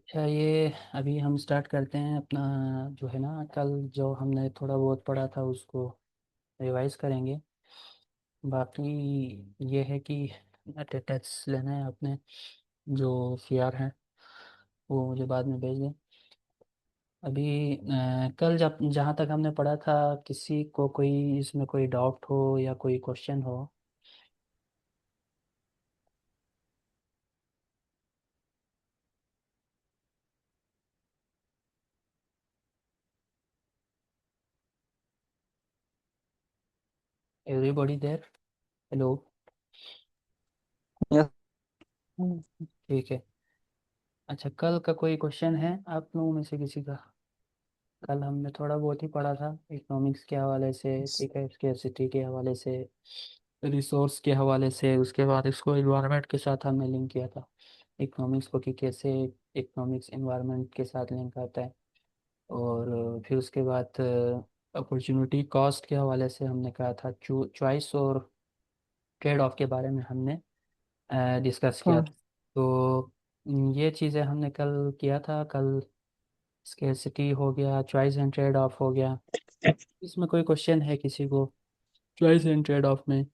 अच्छा, ये अभी हम स्टार्ट करते हैं अपना जो है ना, कल जो हमने थोड़ा बहुत पढ़ा था उसको रिवाइज करेंगे। बाकी ये है कि अटेंडेंस लेना है आपने, जो सीआर है वो मुझे बाद में भेज दें। अभी कल जब जहाँ तक हमने पढ़ा था, किसी को कोई इसमें कोई डाउट हो या कोई क्वेश्चन हो? Everybody there? हेलो। यस। ठीक है। अच्छा, कल का कोई क्वेश्चन है आप लोगों में से किसी का? कल हमने थोड़ा बहुत ही पढ़ा था इकोनॉमिक्स के हवाले से, ठीक है, स्केर्सिटी के हवाले से, रिसोर्स के हवाले से। उसके बाद इसको इन्वायरमेंट के साथ हमने लिंक किया था इकोनॉमिक्स को, कि कैसे इकोनॉमिक्स इन्वायरमेंट के साथ लिंक आता है। और फिर उसके बाद अपॉर्चुनिटी कॉस्ट के हवाले से हमने कहा था, चॉइस और ट्रेड ऑफ के बारे में हमने डिस्कस किया था। हाँ। तो ये चीज़ें हमने कल किया था। कल स्केर्सिटी हो गया, चॉइस एंड ट्रेड ऑफ हो गया। इसमें कोई क्वेश्चन है किसी को चॉइस एंड ट्रेड ऑफ में?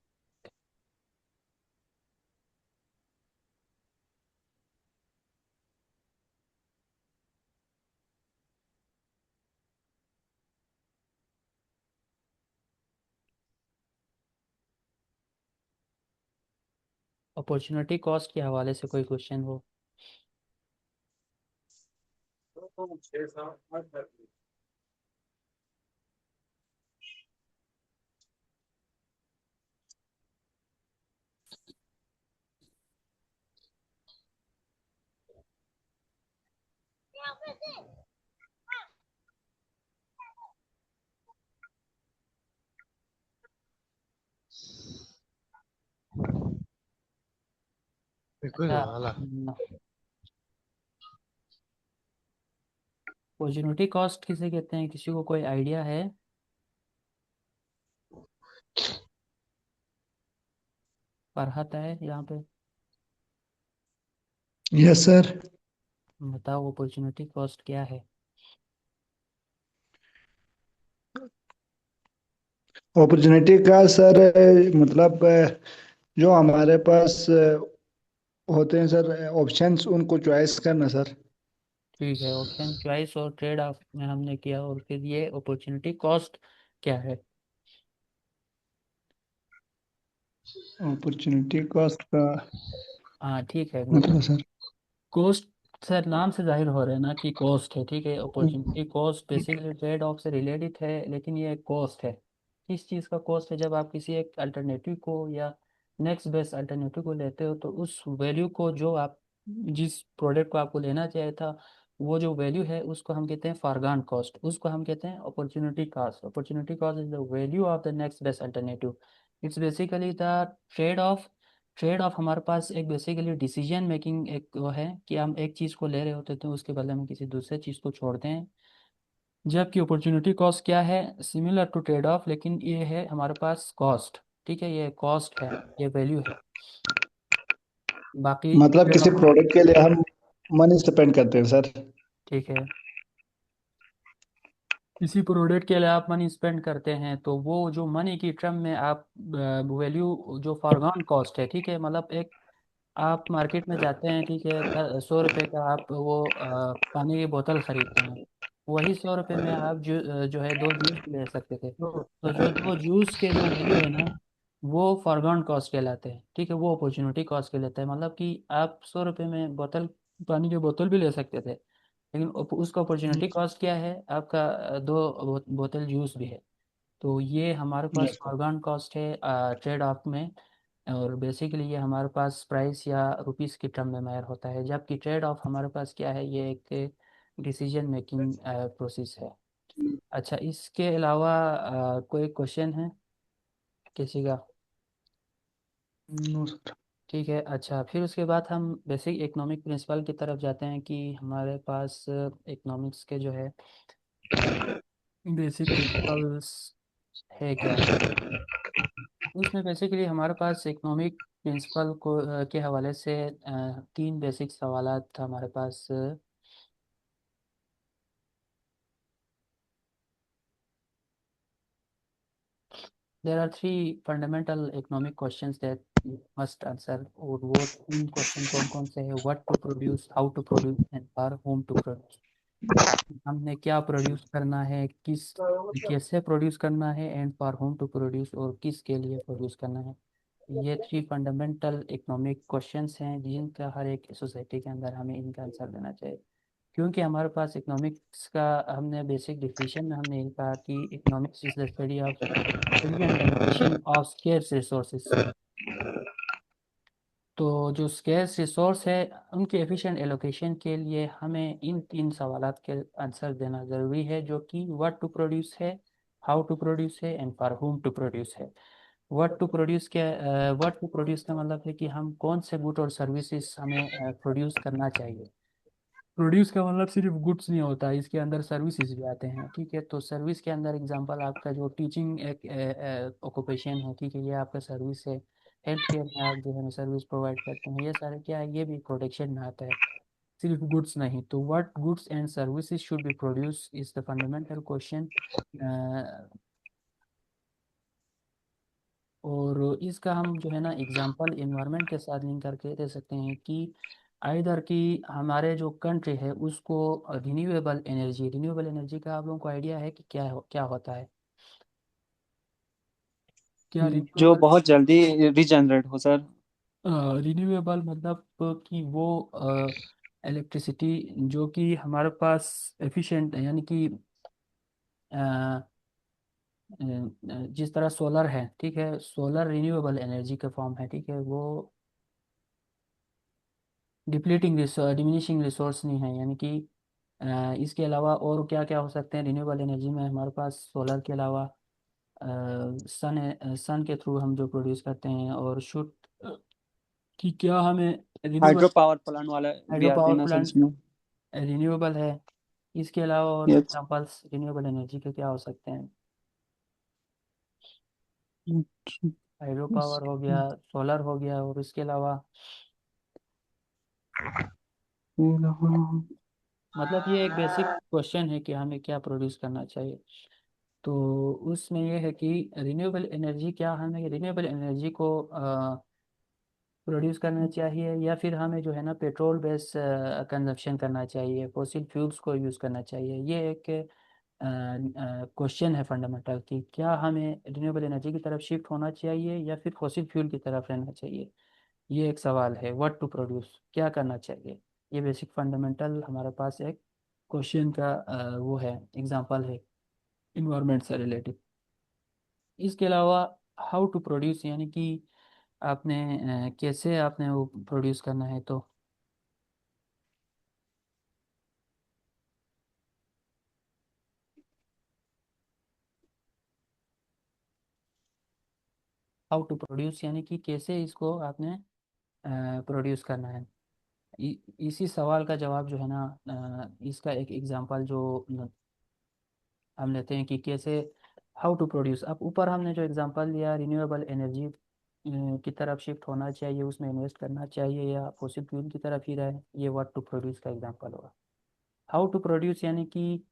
अपॉर्चुनिटी कॉस्ट के हवाले से कोई क्वेश्चन हो? बिल्कुल अच्छा, वाला। अपॉर्चुनिटी कॉस्ट किसे कहते हैं, किसी को कोई आइडिया है? पढ़ाता है यहाँ पे? Yes sir. बताओ अपॉर्चुनिटी कॉस्ट क्या है? अपॉर्चुनिटी का सर मतलब जो हमारे पास होते हैं सर ऑप्शंस उनको चॉइस करना सर। ठीक है, ऑप्शन चॉइस और ट्रेड ऑफ में हमने किया, और फिर ये अपॉर्चुनिटी कॉस्ट क्या है? अपॉर्चुनिटी कॉस्ट का हाँ ठीक है, मतलब सर। कॉस्ट सर नाम से जाहिर हो रहा है ना कि कॉस्ट है, ठीक है। Opportunity cost basically trade off से रिलेटेड है, लेकिन ये एक कॉस्ट है। किस चीज़ का कॉस्ट है? जब आप किसी एक अल्टरनेटिव को या नेक्स्ट बेस्ट अल्टरनेटिव को लेते हो, तो उस वैल्यू को, जो आप जिस प्रोडक्ट को आपको लेना चाहिए था, वो जो वैल्यू है उसको हम कहते हैं फॉरगॉन कॉस्ट, उसको हम कहते हैं opportunity cost. Opportunity cost is the value of the next best alternative. It's basically the trade off. Trade off हमारे पास एक बेसिकली डिसीजन मेकिंग एक वो है, कि हम एक चीज़ को ले रहे होते थे, उसके बदले में किसी दूसरे चीज़ को छोड़ते हैं। जबकि अपॉर्चुनिटी कॉस्ट क्या है? सिमिलर टू ट्रेड ऑफ, लेकिन ये है हमारे पास कॉस्ट। ठीक है, ये कॉस्ट है, ये वैल्यू है। बाकी मतलब ट्रेड किसी ऑफ। प्रोडक्ट के लिए हम मनी स्पेंड करते हैं सर। ठीक है, किसी प्रोडक्ट के लिए आप मनी स्पेंड करते हैं, तो वो जो मनी की टर्म में आप वैल्यू, जो फॉरगॉन कॉस्ट है, ठीक है, मतलब एक आप मार्केट में जाते हैं, ठीक है, 100 रुपये का आप वो पानी की बोतल खरीदते हैं। वही 100 रुपये में आप जो है दो जूस ले सकते थे। तो जो दो जूस के जो वैल्यू है ना, वो फॉरगॉन कॉस्ट कहलाते हैं, ठीक है, वो अपॉर्चुनिटी कॉस्ट कहलाता है। मतलब कि आप 100 रुपये में बोतल, पानी की बोतल भी ले सकते थे, लेकिन उसका अपॉर्चुनिटी कॉस्ट क्या है आपका? दो बोतल जूस भी है। तो ये हमारे पास यस सर। फॉरगॉन कॉस्ट है ट्रेड ऑफ में। और बेसिकली ये हमारे पास प्राइस या रुपीस की टर्म में मेजर होता है, जबकि ट्रेड ऑफ हमारे पास क्या है? ये एक डिसीजन मेकिंग प्रोसेस है। अच्छा, इसके अलावा कोई क्वेश्चन है किसी का? No sir. ठीक है। अच्छा, फिर उसके बाद हम बेसिक इकोनॉमिक प्रिंसिपल की तरफ जाते हैं, कि हमारे पास इकोनॉमिक्स के जो है बेसिक प्रिंसिपल्स है क्या। उसमें बेसिकली हमारे पास इकोनॉमिक प्रिंसिपल को के हवाले से तीन बेसिक सवाल था हमारे पास। There are three fundamental economic questions that you must answer, और वो तीन क्वेश्चन कौन कौन से हैं? What to produce, how to produce, and for whom to produce. हमने क्या प्रोड्यूस करना है, किस कैसे प्रोड्यूस करना है, and for whom to produce, और किस के लिए प्रोड्यूस करना है। ये थ्री फंडामेंटल इकोनॉमिक क्वेश्चंस हैं जिनका हर एक सोसाइटी के अंदर हमें इनका आंसर देना चाहिए। क्योंकि हमारे पास इकोनॉमिक्स का, हमने बेसिक डिफिनीशन में हमने ये कहा कि economics is the study of efficient allocation of scarce resources. तो जो स्केर्स रिसोर्स है, उनके एफिशिएंट एलोकेशन के लिए हमें इन तीन सवालात के आंसर देना ज़रूरी है, जो कि व्हाट टू प्रोड्यूस है, हाउ टू प्रोड्यूस है, and for whom to produce है। व्हाट टू प्रोड्यूस का मतलब है कि हम कौन से गुड और सर्विसेज हमें प्रोड्यूस करना चाहिए। प्रोड्यूस का मतलब सिर्फ गुड्स नहीं होता, इसके अंदर सर्विसेज भी आते हैं, ठीक है। तो सर्विस के अंदर एग्जांपल आपका जो टीचिंग एक ऑक्यूपेशन है, ठीक है, ये आपका सर्विस है। हेल्थ केयर में आप जो है ना सर्विस प्रोवाइड करते हैं, ये सारे क्या है, ये भी प्रोडक्शन में आता है, सिर्फ गुड्स नहीं। तो what goods and services should be produce is the fundamental question. और इसका हम जो है ना एग्जांपल इन्वायरमेंट के साथ लिंक करके दे सकते हैं कि आइदर कि हमारे जो कंट्री है उसको रिन्यूएबल एनर्जी का आप लोगों को आइडिया है कि क्या होता है, क्या जो रिन्यूएबल। बहुत जल्दी रिजनरेट हो सर। रिन्यूएबल मतलब कि वो इलेक्ट्रिसिटी जो कि हमारे पास एफिशिएंट, यानी कि जिस तरह सोलर है, ठीक है, सोलर रिन्यूएबल एनर्जी का फॉर्म है, ठीक है। वो डिमिनिशिंग रिसोर्स नहीं है, यानी कि इसके अलावा और क्या क्या हो सकते हैं रिन्यूएबल एनर्जी में हमारे पास, सोलर के अलावा सन के थ्रू हम जो प्रोड्यूस करते हैं, और शुड कि क्या हमें रिन्यूएबल हाइड्रो पावर प्लांट वाला भी हाइड्रो आते हैं पावर ना सर प्लांट इसमें। रिन्यूएबल है। इसके अलावा और यस। एग्जांपल्स रिन्यूएबल एनर्जी के क्या हो सकते हैं? हाइड्रो पावर हो गया, सोलर हो गया, और इसके अलावा मतलब ये एक बेसिक क्वेश्चन है कि हमें क्या प्रोड्यूस करना चाहिए। तो उसमें ये है कि रिन्यूएबल एनर्जी, क्या हमें रिन्यूएबल एनर्जी को प्रोड्यूस करना चाहिए, या फिर हमें जो है ना पेट्रोल बेस कंजप्शन करना चाहिए, फॉसिल फ्यूल्स को यूज़ करना चाहिए। ये एक क्वेश्चन है फंडामेंटल कि क्या हमें रिन्यूएबल एनर्जी की तरफ शिफ्ट होना चाहिए या फिर फॉसिल फ्यूल की तरफ रहना चाहिए। ये एक सवाल है, व्हाट टू प्रोड्यूस, क्या करना चाहिए। ये बेसिक फंडामेंटल हमारे पास एक क्वेश्चन का वो है, एग्जांपल है इन्वायरमेंट से रिलेटेड। इसके अलावा हाउ टू प्रोड्यूस, यानी कि आपने कैसे आपने वो प्रोड्यूस करना है। तो हाउ टू प्रोड्यूस यानी कि कैसे इसको आपने प्रोड्यूस करना है। इसी सवाल का जवाब जो है ना, इसका एक एग्जांपल जो हम लेते हैं कि कैसे हाउ टू प्रोड्यूस। अब ऊपर हमने जो एग्जांपल दिया रिन्यूएबल एनर्जी की तरफ शिफ्ट होना चाहिए, उसमें इन्वेस्ट करना चाहिए, या फॉसिल फ्यूल की तरफ ही रहे, ये व्हाट टू प्रोड्यूस का एग्जांपल होगा। हाउ टू प्रोड्यूस यानी कि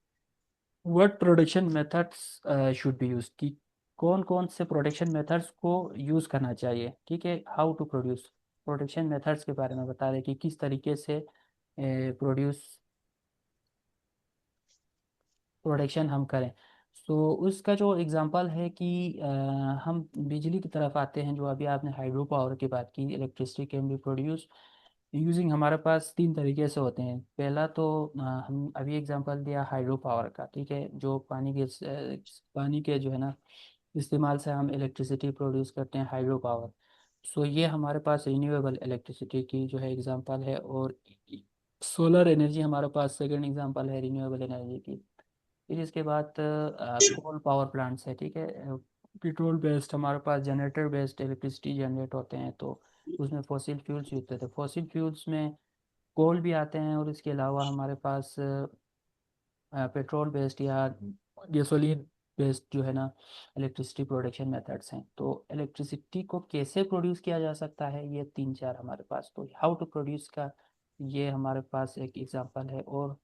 what production methods should be use, कि कौन कौन से प्रोडक्शन मेथड्स को यूज़ करना चाहिए, ठीक है। How to produce production methods के बारे में बता रहे कि किस तरीके से प्रोड्यूस प्रोडक्शन हम करें। सो उसका जो एग्जांपल है कि हम बिजली की तरफ आते हैं, जो अभी आपने हाइड्रो पावर की बात की, electricity can be produce using, हमारे पास तीन तरीके से होते हैं। पहला तो हम अभी एग्जांपल दिया हाइड्रो पावर का, ठीक है, जो पानी के जो है ना इस्तेमाल से हम इलेक्ट्रिसिटी प्रोड्यूस करते हैं, हाइड्रो पावर। सो ये हमारे पास रिन्यूएबल इलेक्ट्रिसिटी की जो है एग्जांपल है। और सोलर एनर्जी हमारे पास सेकंड एग्जांपल है रिन्यूएबल एनर्जी की। फिर इसके बाद कोल पावर प्लांट्स है, ठीक है। पेट्रोल बेस्ड हमारे पास जनरेटर बेस्ड इलेक्ट्रिसिटी जनरेट होते हैं, तो उसमें फॉसिल फ्यूल्स यूज होते हैं। फॉसिल फ्यूल्स में कोल भी आते हैं, और इसके अलावा हमारे पास पेट्रोल बेस्ड या गैसोलीन बेस्ड जो है ना इलेक्ट्रिसिटी प्रोडक्शन मेथड्स हैं। तो इलेक्ट्रिसिटी को कैसे प्रोड्यूस किया जा सकता है, ये तीन चार हमारे पास। तो हाउ टू प्रोड्यूस का ये हमारे पास एक एग्जांपल है। और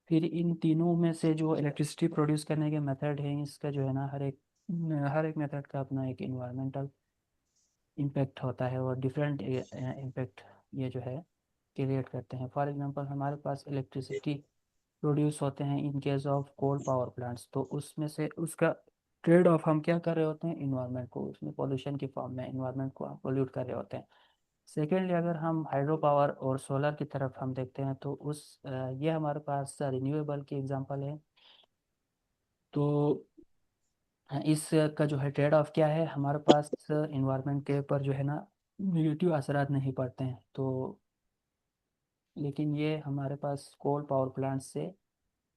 फिर इन तीनों में से जो इलेक्ट्रिसिटी प्रोड्यूस करने के मेथड हैं, इसका जो है ना हर एक हर एक मेथड का अपना एक इन्वायरमेंटल इम्पैक्ट होता है और डिफरेंट इम्पैक्ट ये जो है क्रिएट करते हैं। फॉर एग्जांपल हमारे पास इलेक्ट्रिसिटी प्रोड्यूस होते हैं in case of coal power plants, तो उसमें से उसका ट्रेड ऑफ हम क्या कर रहे होते हैं, इन्वायरमेंट को, उसमें पोल्यूशन की फॉर्म में इन्वायरमेंट को हम पोल्यूट कर रहे होते हैं। सेकेंडली अगर हम हाइड्रो पावर और सोलर की तरफ हम देखते हैं तो ये हमारे पास रिन्यूएबल की एग्जांपल है। तो इस का जो है ट्रेड ऑफ क्या है, हमारे पास इन्वायरमेंट के ऊपर जो है ना निगेटिव असरात नहीं पड़ते हैं। तो लेकिन ये हमारे पास कोल पावर प्लांट से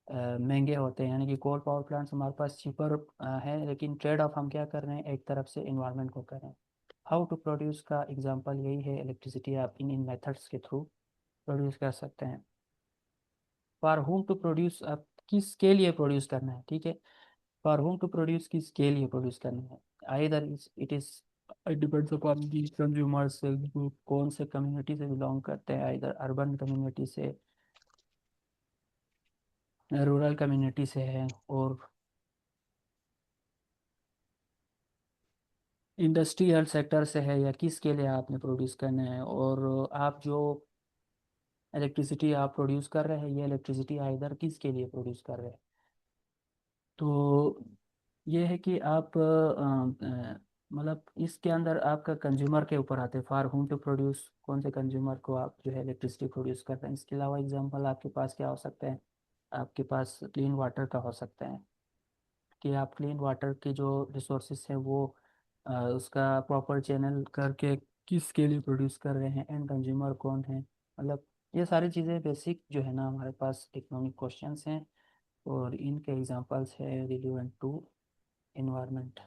महंगे होते हैं, यानी कि कोल पावर प्लांट्स हमारे पास चीपर है, लेकिन ट्रेड ऑफ हम क्या कर रहे हैं, एक तरफ से इन्वायरमेंट को कर रहे हैं। हाउ टू प्रोड्यूस का एग्जांपल यही है, इलेक्ट्रिसिटी आप इन इन मेथड्स के थ्रू प्रोड्यूस कर सकते हैं। फॉर होम टू प्रोड्यूस, आप किसके लिए प्रोड्यूस करना है, ठीक है। फॉर होम टू प्रोड्यूस किसके लिए प्रोड्यूस करना है, either it is it depends upon the consumers, कौन से कम्युनिटी से बिलोंग करते हैं, आइदर अर्बन कम्युनिटी से, रूरल कम्युनिटी से है, और इंडस्ट्रियल सेक्टर से है, या किसके लिए आपने प्रोड्यूस करना है। और आप जो इलेक्ट्रिसिटी आप प्रोड्यूस कर रहे हैं, ये इलेक्ट्रिसिटी आइदर किसके लिए प्रोड्यूस कर रहे हैं। तो ये है कि आप मतलब इसके अंदर आपका कंज्यूमर के ऊपर आते हैं, फॉर होम टू प्रोड्यूस कौन से कंज्यूमर को आप जो है इलेक्ट्रिसिटी प्रोड्यूस कर रहे हैं। इसके अलावा एग्जांपल आपके पास क्या हो सकता है, आपके पास क्लीन वाटर का हो सकता है, कि आप क्लीन वाटर के जो रिसोर्सेज हैं वो उसका प्रॉपर चैनल करके किसके लिए प्रोड्यूस कर रहे हैं, एंड कंज्यूमर कौन है। मतलब ये सारी चीज़ें बेसिक जो है ना हमारे पास इकोनॉमिक क्वेश्चंस हैं, और इनके एग्जांपल्स है रिलेवेंट टू इन्वायरमेंट।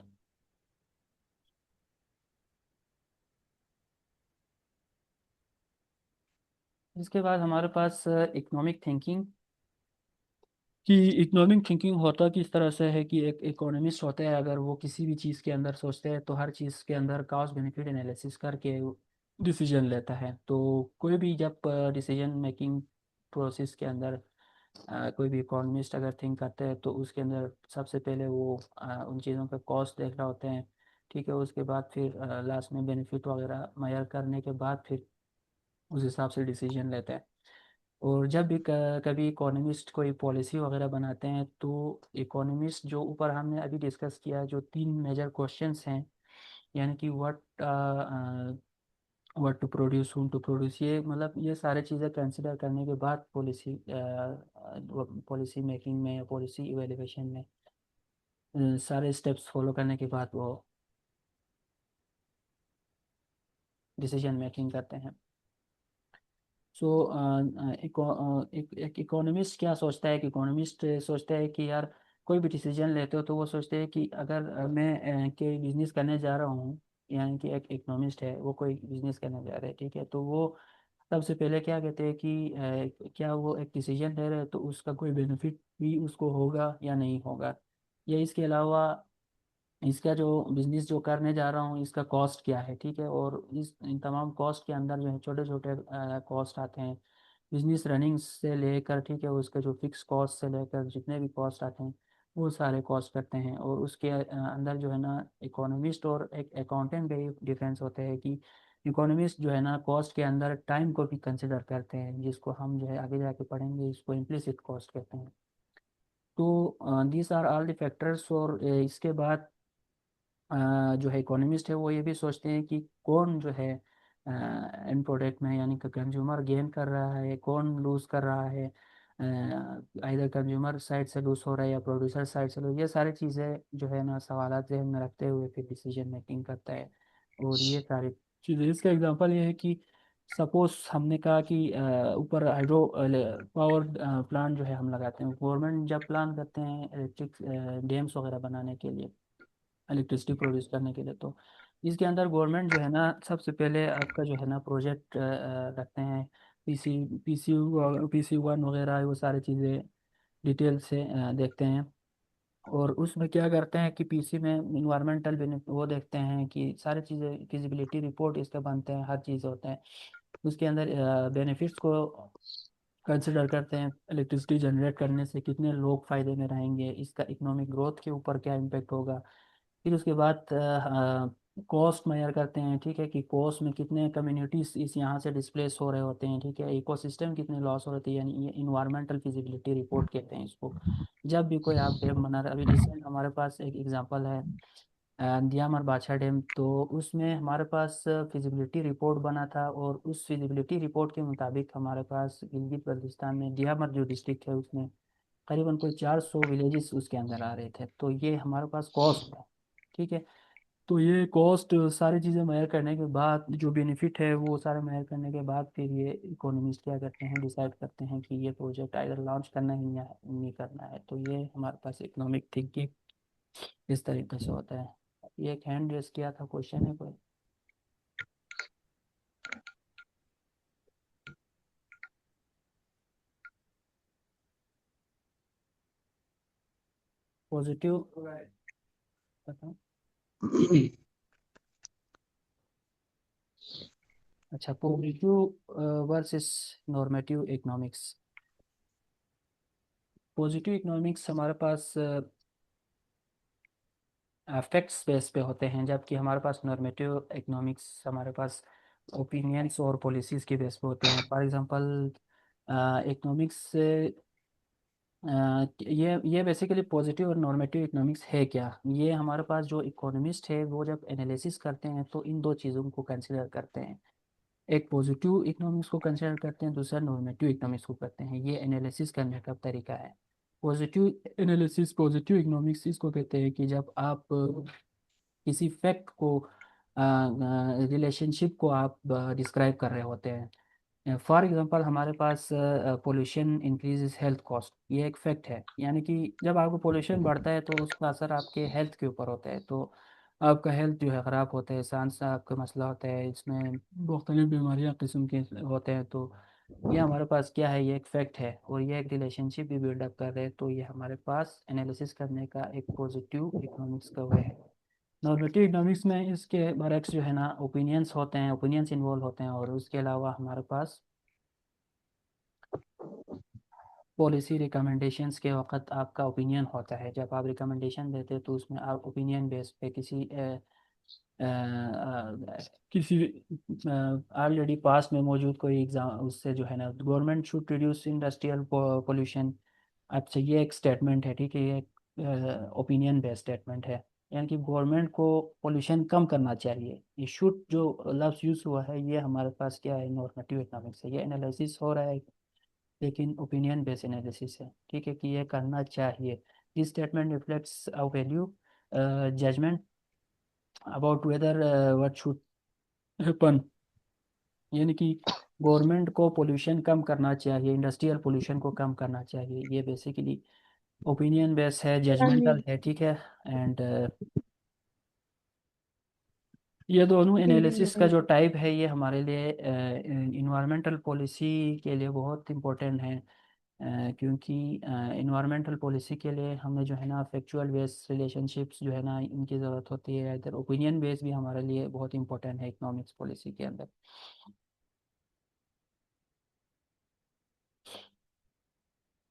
इसके बाद हमारे पास इकोनॉमिक थिंकिंग, कि इकोनॉमिक थिंकिंग होता किस तरह से है, कि एक इकोनॉमिस्ट होता है, अगर वो किसी भी चीज़ के अंदर सोचते हैं तो हर चीज़ के अंदर कॉस्ट बेनिफिट एनालिसिस करके डिसीजन लेता है। तो कोई भी जब डिसीजन मेकिंग प्रोसेस के अंदर कोई भी इकोनॉमिस्ट अगर थिंक करते हैं तो उसके अंदर सबसे पहले वो उन चीज़ों का कॉस्ट देख रहे होते हैं, ठीक है। उसके बाद फिर लास्ट में बेनिफिट वगैरह मेजर करने के बाद फिर उस हिसाब से डिसीजन लेते हैं। और जब भी कभी इकोनॉमिस्ट कोई पॉलिसी वगैरह बनाते हैं तो इकोनॉमिस्ट जो ऊपर हमने अभी डिस्कस किया, जो तीन मेजर क्वेश्चंस हैं, यानी कि what to produce, whom to produce, ये मतलब ये सारी चीज़ें कंसिडर करने के बाद पॉलिसी मेकिंग में, पॉलिसी इवेल्युएशन में सारे स्टेप्स फॉलो करने के बाद वो डिसीजन मेकिंग करते हैं। सो एक इकोनॉमिस्ट क्या सोचता है, कि इकोनॉमिस्ट सोचता है कि यार कोई भी डिसीजन लेते हो तो वो सोचते हैं कि अगर मैं कोई बिजनेस करने जा रहा हूँ, यानी कि एक इकोनॉमिस्ट है वो कोई बिजनेस करने जा रहे हैं, ठीक है। तो वो सबसे पहले क्या कहते हैं कि क्या वो एक डिसीजन ले रहे हैं तो उसका कोई बेनिफिट भी उसको होगा या नहीं होगा, या इसके अलावा इसका जो बिजनेस जो करने जा रहा हूँ इसका कॉस्ट क्या है, ठीक है। और इस इन तमाम कॉस्ट के अंदर जो है छोटे छोटे कॉस्ट आते हैं, बिजनेस रनिंग से लेकर, ठीक है, उसके जो फिक्स कॉस्ट से लेकर जितने भी कॉस्ट आते हैं वो सारे कॉस्ट करते हैं। और उसके अंदर जो है ना इकोनॉमिस्ट और एक अकाउंटेंट का डिफरेंस होता है, कि इकोनॉमिस्ट जो है ना कॉस्ट के अंदर टाइम को भी कंसिडर करते हैं, जिसको हम जो है आगे जाके पढ़ेंगे, इसको इम्प्लिसिट कॉस्ट कहते हैं। तो these are all the factors. और इसके बाद जो है इकोनॉमिस्ट है वो ये भी सोचते हैं कि कौन जो है एंड प्रोडक्ट में, यानी कि कंज्यूमर गेन कर रहा है, कौन लूज कर रहा है, आइदर कंज्यूमर साइड से लूज हो रहा है या प्रोड्यूसर साइड से लूज, ये सारी चीज़ें जो है ना सवाल जहन में रखते हुए फिर डिसीजन मेकिंग करता है। और ये सारी चीज़ें, इसका एग्जांपल ये है कि सपोज हमने कहा कि ऊपर हाइड्रो पावर प्लांट जो है हम लगाते हैं, गवर्नमेंट जब प्लान करते हैं इलेक्ट्रिक डैम्स वगैरह बनाने के लिए, इलेक्ट्रिसिटी प्रोड्यूस करने के लिए, तो इसके अंदर गवर्नमेंट जो है ना सबसे पहले आपका जो है ना प्रोजेक्ट रखते हैं, पीसी पीसी पीसी 1 वगैरह, वो सारी चीज़ें डिटेल से देखते हैं। और उसमें क्या करते हैं कि पीसी में इन्वायरमेंटल बेनिफिट वो देखते हैं, कि सारी चीज़ें फिजिबिलिटी रिपोर्ट इसके बनते हैं, हर चीज़ होते हैं। उसके अंदर बेनिफिट्स को कंसिडर करते हैं, इलेक्ट्रिसिटी जनरेट करने से कितने लोग फायदे में रहेंगे, इसका इकोनॉमिक ग्रोथ के ऊपर क्या इम्पेक्ट होगा, फिर उसके बाद कॉस्ट मेजर करते हैं, ठीक है, कि कॉस्ट में कितने कम्युनिटीज इस यहाँ से डिस्प्लेस हो रहे होते हैं, ठीक है, इकोसिस्टम कितने लॉस हो रहे हैं, यानी ये इन्वायरमेंटल फिजिबिलिटी रिपोर्ट कहते हैं इसको। जब भी कोई आप डैम बना रहे, अभी रिसेंट हमारे पास एक एग्जांपल है दियामर बाछा डैम, तो उसमें हमारे पास फिजिबिलिटी रिपोर्ट बना था, और उस फिजिबिलिटी रिपोर्ट के मुताबिक हमारे पास गिलगित बल्तिस्तान में दियामर जो डिस्ट्रिक्ट है उसमें करीबन कोई 400 विलेजेस उसके अंदर आ रहे थे। तो ये हमारे पास कॉस्ट है, ठीक है। तो ये कॉस्ट सारी चीज़ें मेजर करने के बाद जो बेनिफिट है वो सारे मेजर करने के बाद फिर ये इकोनॉमिस्ट क्या करते हैं, डिसाइड करते हैं कि ये प्रोजेक्ट आइदर लॉन्च करना है या नहीं करना है। तो ये हमारे पास इकोनॉमिक थिंकिंग इस तरीके से होता है। ये एक हैंड रेस किया था, क्वेश्चन है कोई? पॉजिटिव बताओ। अच्छा, positive versus normative economics. Positive economics हमारे पास फैक्ट्स बेस पे होते हैं, जबकि हमारे पास नॉर्मेटिव इकोनॉमिक्स हमारे पास ओपिनियंस और पॉलिसीज़ के बेस पे होते हैं। फॉर एग्जांपल इकोनॉमिक्स से ये बेसिकली पॉजिटिव और नॉर्मेटिव इकोनॉमिक्स है क्या, ये हमारे पास जो इकोनॉमिस्ट है वो जब एनालिसिस करते हैं तो इन दो चीज़ों को कंसिडर करते हैं। एक पॉजिटिव इकोनॉमिक्स को कंसिडर करते हैं, दूसरा नॉर्मेटिव इकोनॉमिक्स को करते हैं। ये एनालिसिस करने का तरीका है। पॉजिटिव एनालिसिस, पॉजिटिव इकोनॉमिक्स इसको कहते हैं कि जब आप किसी फैक्ट को रिलेशनशिप को आप डिस्क्राइब कर रहे होते हैं। फॉर एग्जांपल हमारे पास पोल्यूशन इंक्रीजेस हेल्थ कॉस्ट, ये एक फैक्ट है, यानी कि जब आपको पोल्यूशन बढ़ता है तो उसका असर आपके हेल्थ के ऊपर होता है, तो आपका हेल्थ जो है ख़राब होता है, सांस का आपका मसला होता है, इसमें मुख्तलिफ बीमारियाँ किस्म के होते हैं। तो ये हमारे पास क्या है, ये एक फैक्ट है, और ये एक रिलेशनशिप भी बिल्डअप कर रहे हैं। तो ये हमारे पास एनालिसिस करने का एक पॉजिटिव इकोनॉमिक्स का वे है। नॉर्मेटिव इकोनॉमिक्स में इसके बरक्स जो है ना, ओपिनियंस होते हैं, ओपिनियंस इन्वॉल्व होते हैं, और उसके अलावा हमारे पास पॉलिसी रिकमेंडेशंस के वक्त आपका ओपिनियन होता है। जब आप रिकमेंडेशन देते हैं तो उसमें आप ओपिनियन बेस पे किसी ऑलरेडी पास में मौजूद कोई एग्जाम उससे जो है ना, government should reduce industrial pollution. अच्छा, ये एक स्टेटमेंट है, ठीक है, ये एक ओपिनियन बेस्ड स्टेटमेंट है, यानी कि गवर्नमेंट को पोल्यूशन कम करना चाहिए। ये शुड जो लफ्ज़ यूज़ हुआ है ये हमारे पास क्या है, नॉर्मेटिव इकोनॉमिक्स है। ये एनालिसिस हो रहा है लेकिन ओपिनियन बेस्ड एनालिसिस है, ठीक है, कि ये करना चाहिए। This statement reflects a value judgement about whether what should happen, यानी कि गवर्नमेंट को पोल्यूशन कम करना चाहिए, इंडस्ट्रियल पोल्यूशन को कम करना चाहिए। ये बेसिकली ओपिनियन बेस है, हाँ जी। जजमेंटल है, ठीक है। एंड ये दोनों जी जी एनालिसिस का जी। जो टाइप है ये हमारे लिए इन्वायरमेंटल पॉलिसी के लिए बहुत इम्पोर्टेंट है। क्योंकि इन्वायरमेंटल पॉलिसी के लिए हमें जो है ना फैक्चुअल बेस्ड रिलेशनशिप्स जो है ना इनकी ज़रूरत होती है। इधर ओपिनियन बेस भी हमारे लिए बहुत इंपॉर्टेंट है इकोनॉमिक्स पॉलिसी के अंदर।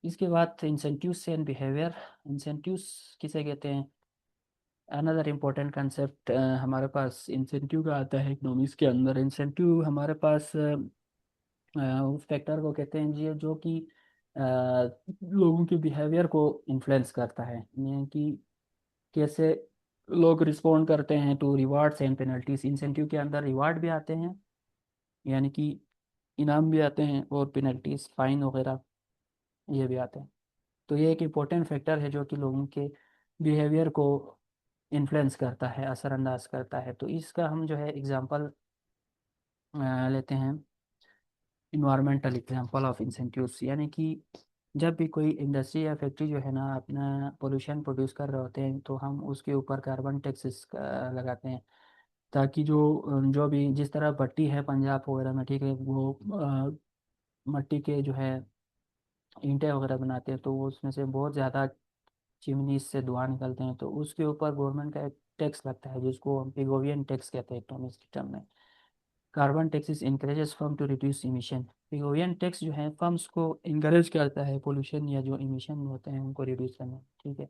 इसके बाद इंसेंटिव्स एंड बिहेवियर। इंसेंटिव्स किसे कहते हैं? अनदर इम्पोर्टेंट कंसेप्ट हमारे पास इंसेंटिव का आता है इकोनॉमिक्स के अंदर। इंसेंटिव हमारे पास उस फैक्टर को कहते हैं जी जो कि लोगों के बिहेवियर को इन्फ्लुएंस करता है, यानी कि कैसे लोग रिस्पॉन्ड करते हैं to rewards and penalties. Incentive के अंदर रिवार्ड भी आते हैं, यानी कि इनाम भी आते हैं, और पेनल्टीज फाइन वगैरह ये भी आते हैं। तो ये एक इम्पोर्टेंट फैक्टर है जो कि लोगों के बिहेवियर को इन्फ्लुएंस करता है, असरअंदाज करता है। तो इसका हम जो है एग्जांपल लेते हैं, इन्वायरमेंटल एग्जांपल ऑफ इंसेंटिव्स, यानी कि जब भी कोई इंडस्ट्री या फैक्ट्री जो है ना अपना पोल्यूशन प्रोड्यूस कर रहे होते हैं तो हम उसके ऊपर कार्बन टैक्सेस लगाते हैं, ताकि जो भी जिस तरह भट्टी है पंजाब वगैरह में, ठीक है, वो मट्टी के जो है ईंटें वगैरह बनाते हैं, तो वो उसमें से बहुत ज़्यादा चिमनी से धुआं निकलते हैं, तो उसके ऊपर गवर्नमेंट का एक टैक्स लगता है जिसको हम पिगोवियन टैक्स कहते हैं इकोनॉमिक्स के टर्म में। Carbon taxes encourages firm to reduce emission. Pigovian tax जो है फर्म्स को इंकरेज करता है पोल्यूशन या जो इमिशन होते हैं उनको रिड्यूस करने, ठीक है।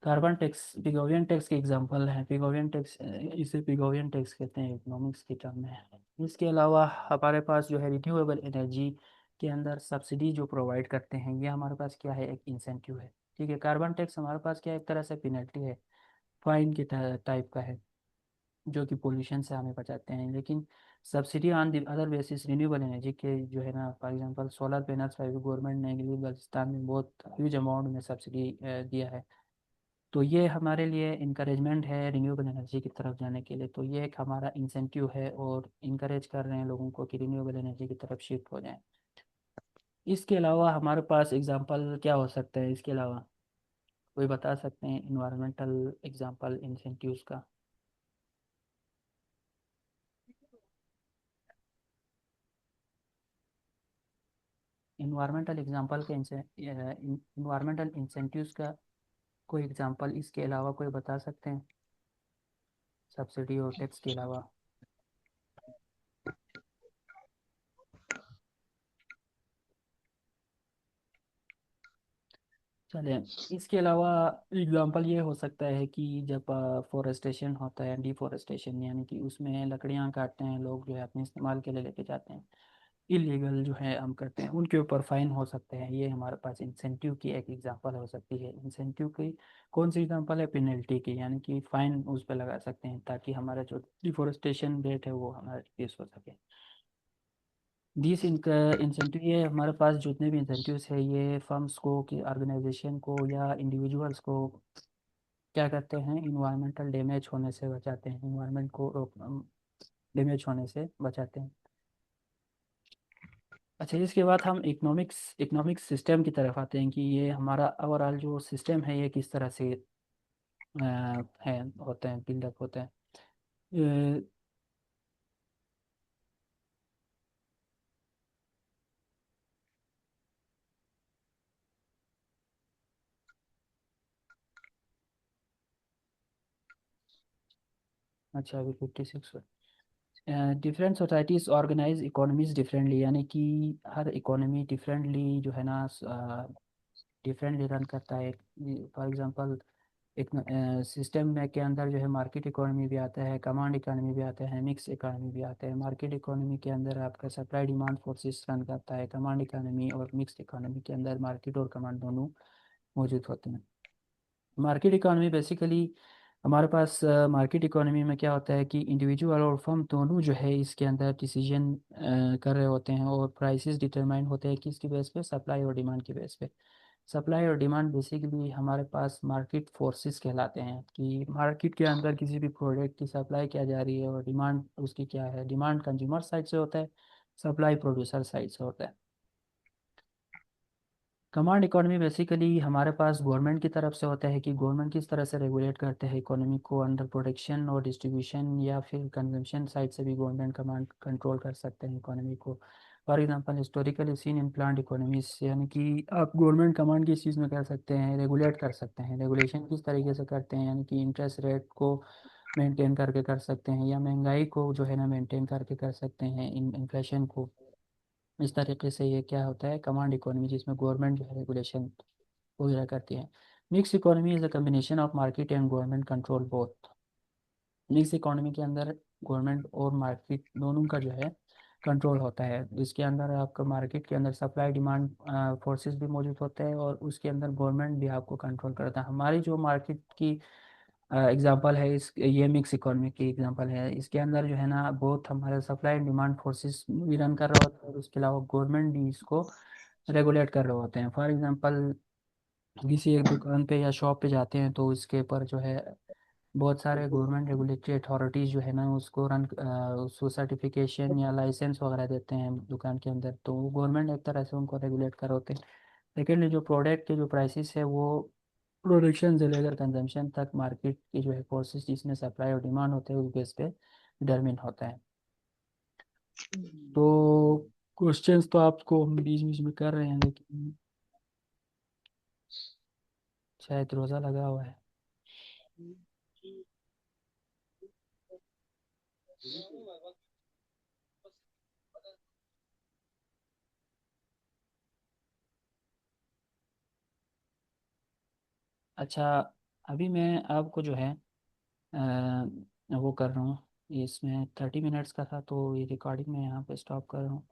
कार्बन टैक्स पिगोवियन टैक्स के एग्जांपल है। पिगोवियन टैक्स, इसे पिगोवियन टैक्स कहते हैं इकोनॉमिक्स की टर्म में। इसके अलावा हमारे पास जो है रिन्यूएबल एनर्जी के अंदर सब्सिडी जो प्रोवाइड करते हैं, ये हमारे पास क्या है, एक इंसेंटिव है। ठीक है, कार्बन टैक्स हमारे पास क्या है, एक तरह से पेनल्टी है, फाइन के टाइप का है, जो कि पोल्यूशन से हमें बचाते हैं। लेकिन subsidy on the other basis renewable energy के जो है ना, फॉर एग्जांपल सोलर पैनल्स पर भी गवर्नमेंट ने गिलगित बल्तिस्तान में बहुत ह्यूज अमाउंट में सब्सिडी दिया है। तो ये हमारे लिए इंकरेजमेंट है रिन्यूएबल एनर्जी की तरफ जाने के लिए। तो ये एक हमारा इंसेंटिव है और इनकरेज कर रहे हैं लोगों को कि रिन्यूएबल एनर्जी की तरफ शिफ्ट हो जाएं। इसके अलावा हमारे पास एग्जांपल क्या हो सकता है, इसके अलावा कोई बता सकते हैं इन्वायरमेंटल एग्जांपल इंसेंटिव्स का? इन्वायरमेंटल एग्जांपल के इन्वायरमेंटल इंसेंटिव्स का कोई एग्जांपल इसके अलावा कोई बता सकते हैं, सब्सिडी और टैक्स के अलावा? चलिए, इसके अलावा एग्जांपल ये हो सकता है कि जब फॉरेस्टेशन होता है, डिफॉरेस्टेशन, यानी कि उसमें लकड़ियां काटते हैं लोग, जो है अपने इस्तेमाल के लिए लेके जाते हैं, इलीगल जो है हम करते हैं, उनके ऊपर फाइन हो सकते हैं। ये हमारे पास इंसेंटिव की एक एग्जांपल हो सकती है। इंसेंटिव की कौन सी एग्जांपल है, पेनल्टी की, यानी कि फाइन उस पर लगा सकते हैं ताकि हमारा जो डिफॉरेस्टेशन रेट है वो हमारा रिड्यूस हो सके। दिस इनका इंसेंटिव, ये हमारे पास जितने भी इंसेंटिव्स है, ये फर्म्स को, कि ऑर्गेनाइजेशन को या इंडिविजुअल्स को क्या करते हैं, इन्वायरमेंटल डैमेज होने से बचाते हैं, इन्वायरमेंट को डैमेज होने से बचाते हैं। अच्छा, इसके बाद हम इकोनॉमिक्स सिस्टम की तरफ आते हैं कि ये हमारा ओवरऑल जो सिस्टम है ये किस तरह से है, होते हैं, बिल्डअप होते हैं। अ, अच्छा, अभी 56। Different societies organise economies differently, यानी कि हर इकोनॉमी डिफरेंटली जो है ना, डिफरेंटली रन करता है। फॉर एग्जांपल, एक सिस्टम में के अंदर जो है मार्केट इकोनॉमी भी आता है, कमांड इकोनॉमी भी आता है, मिक्स इकोनॉमी भी आता है। मार्केट इकोनॉमी के अंदर आपका सप्लाई डिमांड फोर्सेस रन करता है। कमांड इकोनॉमी और मिक्स इकोनॉमी के अंदर मार्केट और कमांड दोनों मौजूद होते हैं। मार्केट इकोनॉमी बेसिकली हमारे पास, मार्केट इकोनॉमी में क्या होता है कि इंडिविजुअल और फर्म दोनों जो है इसके अंदर डिसीजन कर रहे होते हैं, और प्राइसेस डिटरमाइन होते हैं किसकी बेस पे, सप्लाई और डिमांड की बेस पे। सप्लाई और डिमांड बेसिकली हमारे पास मार्केट फोर्सेस कहलाते हैं, कि मार्केट के अंदर किसी भी प्रोडक्ट की सप्लाई क्या जा रही है और डिमांड उसकी क्या है। डिमांड कंज्यूमर साइड से होता है, सप्लाई प्रोड्यूसर साइड से होता है। कमांड इकोनॉमी बेसिकली हमारे पास गवर्नमेंट की तरफ से होता है, कि गवर्नमेंट किस तरह से रेगुलेट करते हैं इकोनॉमी को, अंडर प्रोडक्शन और डिस्ट्रीब्यूशन या फिर कंजम्पशन साइड से भी गवर्नमेंट कमांड कंट्रोल कर सकते हैं इकोनॉमी को। For example, historically seen in plant economies, यानी कि आप गवर्नमेंट कमांड किस चीज़ में कर सकते हैं, रेगुलेट कर सकते हैं। रेगुलेशन किस तरीके से करते हैं, यानी कि इंटरेस्ट रेट को मेंटेन करके कर सकते हैं, या महंगाई को जो है ना मेंटेन करके कर सकते हैं, इन्फ्लेशन को। इस तरीके से ये क्या होता है, कमांड इकोनॉमी, जिसमें गवर्नमेंट जो है रेगुलेशन वगैरह करती है। Mix economy is a combination of market and government control both. Mix economy के अंदर गवर्नमेंट और मार्केट दोनों का जो है कंट्रोल होता है। इसके अंदर आपका मार्केट के अंदर सप्लाई डिमांड फोर्सेस भी मौजूद होते हैं, और उसके अंदर गवर्नमेंट भी आपको कंट्रोल करता है। हमारी जो मार्केट की एग्जांपल है, इस ये मिक्स इकोनॉमी की एग्जांपल है। इसके अंदर जो है ना, बहुत हमारे सप्लाई एंड डिमांड फोर्सेस भी रन कर रहे होते हैं, और उसके अलावा गवर्नमेंट भी इसको रेगुलेट कर रहे होते हैं। फॉर एग्जांपल, किसी एक दुकान पे या शॉप पे जाते हैं तो इसके ऊपर जो है बहुत सारे गवर्नमेंट रेगुलेटरी अथॉरिटीज़ जो है ना, उसको उसको सर्टिफिकेशन या लाइसेंस वगैरह देते हैं दुकान के अंदर, तो वो गवर्नमेंट एक तरह से उनको रेगुलेट कर होते हैं। सेकेंडली, जो प्रोडक्ट के जो प्राइसेस है वो प्रोडक्शन से लेकर कंजम्पशन तक मार्केट की जो है फोर्सेस, जिसमें सप्लाई और डिमांड होते हैं, उस बेस पे डिटरमिन होता है। तो क्वेश्चंस तो आपको हम बीच बीच में कर रहे हैं, लेकिन शायद रोज़ा लगा हुआ है। अच्छा, अभी मैं आपको जो है वो कर रहा हूँ, इसमें 30 मिनट्स का था तो ये रिकॉर्डिंग मैं यहाँ पे स्टॉप कर रहा हूँ।